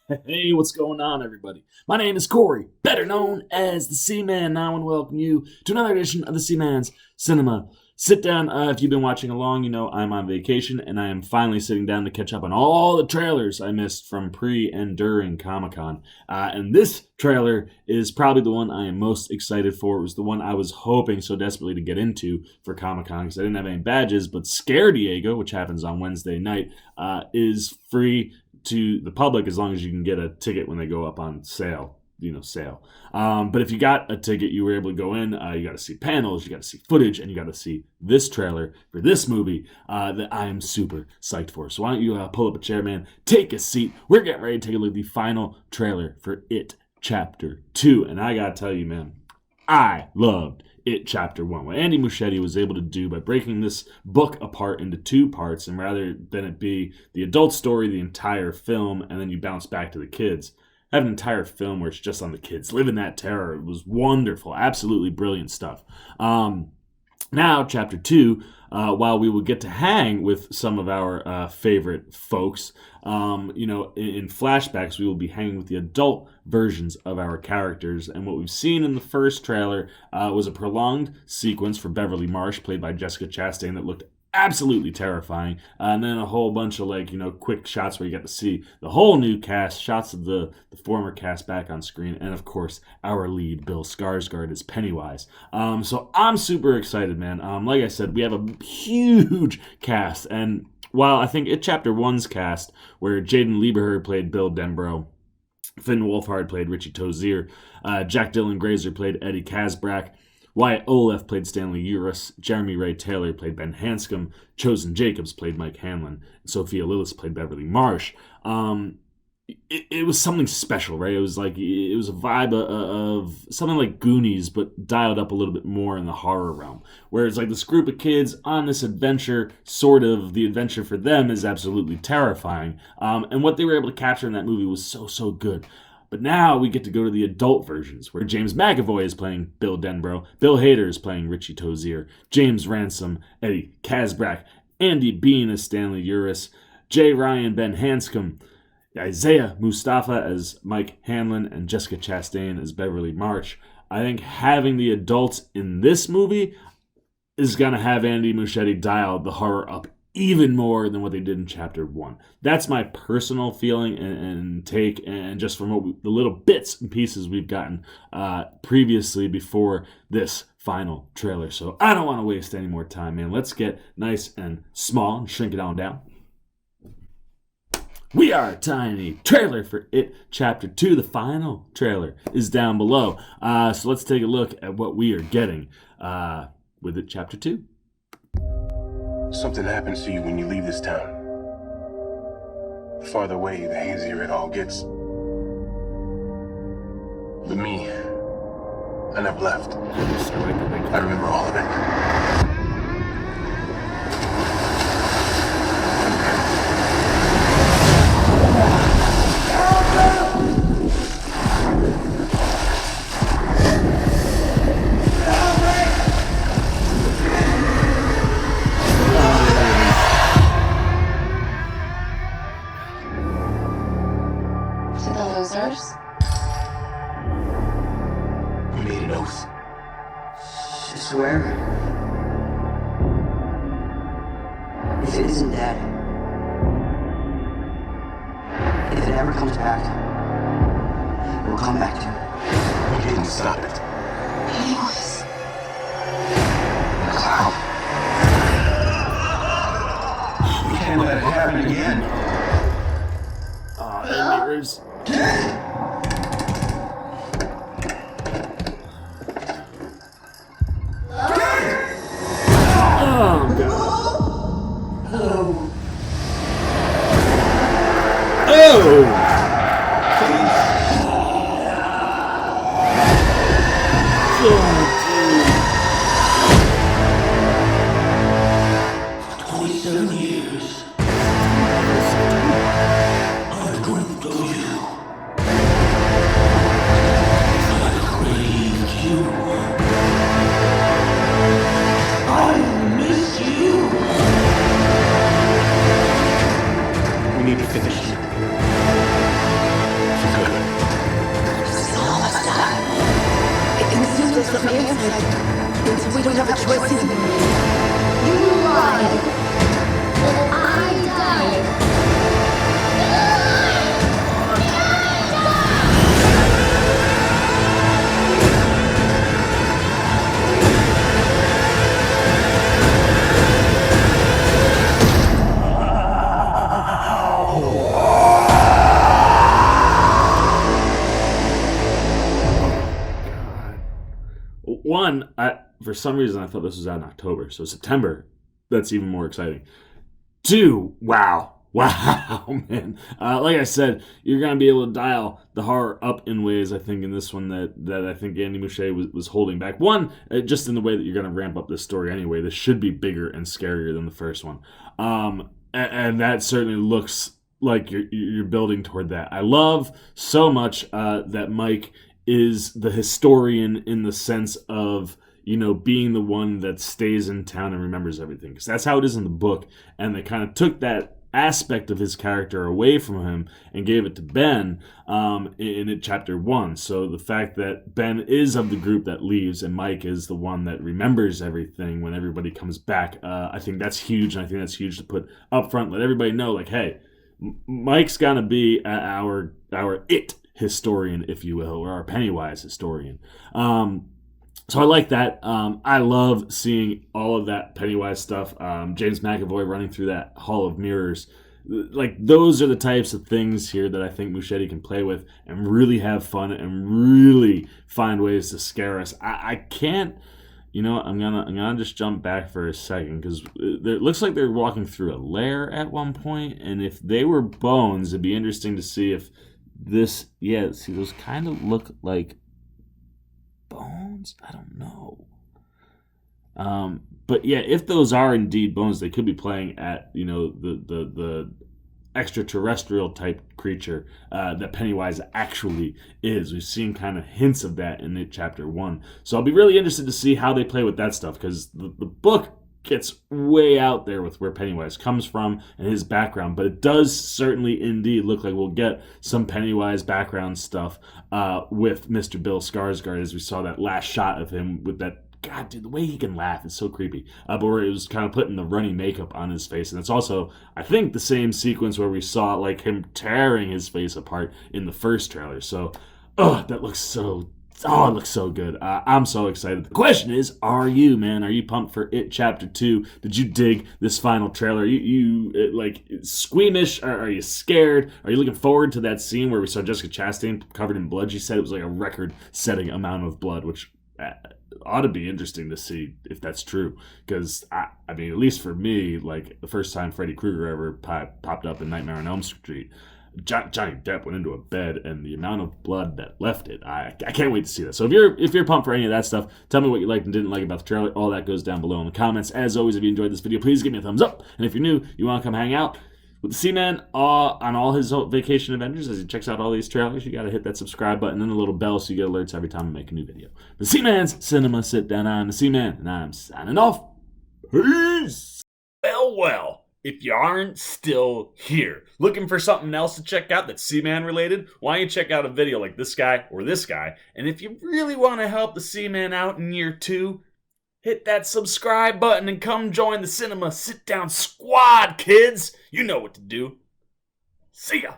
Hey, what's going on, everybody? My name is Corey, better known as the Seaman. Now, I want to welcome you to another edition of the Seaman's Cinema Sit Down. If you've been watching along, you know I'm on vacation, and I am finally sitting down to catch up on all the trailers I missed from pre and during ComiCon. And this trailer is probably the one I am most excited for. It was the one I was hoping so desperately to get into for ComiCon because I didn't have any badges, but ScareDiego, which happens on Wednesday night, is free to the public as long as you can get a ticket when they go up on sale. But if you got a ticket, you were able to go in. You got to see panels, you got to see footage, and you got to see this trailer for this movie that I am super psyched for. So why don't you pull up a chair, man, take a seat. We're getting ready to take a look at the final trailer for It Chapter 2. And I got to tell you, man, I loved It Chapter 1. What Andy Muschietti was able to do by breaking this book apart into two parts, and rather than it be the adult story, the entire film, and then you bounce back to the kids, have an entire film where it's just on the kids, living that terror. It was wonderful, absolutely brilliant stuff. Now, Chapter 2, while we will get to hang with some of our favorite folks, in flashbacks, we will be hanging with the adult versions of our characters. And what we've seen in the first trailer was a prolonged sequence for Beverly Marsh, played by Jessica Chastain, that looked absolutely terrifying. And then a whole bunch of quick shots where you get to see the whole new cast, shots of the former cast back on screen, and of course our lead, Bill Skarsgård, as Pennywise. So I'm super excited, man. Like I said, we have a huge cast, and while I think It Chapter 1's cast, where Jaden Lieberher played Bill Denbrough, Finn Wolfhard played Richie Tozier, Jack Dylan Grazer played Eddie Kazbrak, Wyatt Oleff played Stanley Uris, Jeremy Ray Taylor played Ben Hanscom, Chosen Jacobs played Mike Hanlon, and Sophia Lillis played Beverly Marsh. It was something special, right? It was a vibe of something like Goonies, but dialed up a little bit more in the horror realm. Where it's like this group of kids on this adventure, sort of the adventure for them is absolutely terrifying. And what they were able to capture in that movie was so good. But now we get to go to the adult versions, where James McAvoy is playing Bill Denbrough, Bill Hader is playing Richie Tozier, James Ransom, Eddie Kazbrak, Andy Bean as Stanley Uris, Jay Ryan, Ben Hanscom, Isaiah Mustafa as Mike Hanlon, and Jessica Chastain as Beverly Marsh. I think having the adults in this movie is going to have Andy Muschietti dial the horror up even more than what they did in Chapter 1. That's my personal feeling and take, and just from the little bits and pieces we've gotten previously before this final trailer. So I don't want to waste any more time, man. Let's get nice and small and shrink it on down. We are tiny. Trailer for It Chapter 2. The final trailer is down below. So let's take a look at what we are getting with It Chapter 2. Something happens to you when you leave this town. The farther away, the hazier it all gets. But me, I never left. I remember all of it. We made an oath. To swear? If it isn't dead, if it ever comes back, we'll come back to it. We didn't stop it. Pennywise. The clown. We can't let it happen again. Mirrors. Oh, God. Hello. Oh! For 27 years, I've been going to you. one, for some reason I thought this was out in October, so September. That's even more exciting. Two, wow, man. Like I said, you're gonna be able to dial the horror up in ways, I think, in this one that I think Andy Muschietti was holding back. One, just in the way that you're gonna ramp up this story anyway. This should be bigger and scarier than the first one, and that certainly looks like you're building toward that. I love so much that Mike is the historian in the sense of, being the one that stays in town and remembers everything. Because that's how it is in the book. And they kind of took that aspect of his character away from him and gave it to Ben in chapter 1. So the fact that Ben is of the group that leaves and Mike is the one that remembers everything when everybody comes back, I think that's huge. And I think that's huge to put up front. Let everybody know, like, hey, Mike's gonna be our it historian, if you will, or our Pennywise historian. So I like that. I love seeing all of that Pennywise stuff. James McAvoy running through that Hall of Mirrors. Like, those are the types of things here that I think Muschietti can play with and really have fun and really find ways to scare us. I can't, I'm gonna just jump back for a second because it looks like they're walking through a lair at one point, and if they were bones, it'd be interesting to see if this, see, those kind of look like bones. I don't know. But yeah, if those are indeed bones, they could be playing at the extraterrestrial type creature that Pennywise actually is. We've seen kind of hints of that in chapter 1. So I'll be really interested to see how they play with that stuff, because the book gets way out there with where Pennywise comes from and his background, but it does certainly indeed look like we'll get some Pennywise background stuff with Mr. Bill Skarsgård, as we saw that last shot of him with that, God, dude, the way he can laugh is so creepy. But where it was kind of putting the runny makeup on his face. And it's also, I think, the same sequence where we saw like him tearing his face apart in the first trailer. So, that looks so, it looks so good. I'm so excited. The question is, are you, man? Are you pumped for It Chapter 2? Did you dig this final trailer? You like, squeamish? Are you scared? Are you looking forward to that scene where we saw Jessica Chastain covered in blood? She said it was like a record-setting amount of blood, which ought to be interesting to see if that's true. Because, I mean, at least for me, like, the first time Freddy Krueger ever popped up in Nightmare on Elm Street, Johnny Depp went into a bed, and the amount of blood that left it, I can't wait to see that. So if you're pumped for any of that stuff, tell me what you liked and didn't like about the trailer. All that goes down below in the comments. As always, if you enjoyed this video, please give me a thumbs up. And if you're new, you want to come hang out with the Seaman on all his vacation adventures as he checks out all these trailers, you got to hit that subscribe button and the little bell so you get alerts every time I make a new video. The Seaman's Cinema Sit Down. I'm the Seaman, and I'm signing off. Peace! Well. If you aren't still here, looking for something else to check out that's Seaman related, why don't you check out a video like this guy or this guy? And if you really want to help the Seaman out in year 2, hit that subscribe button and come join the Cinema Sit Down squad, kids. You know what to do. See ya.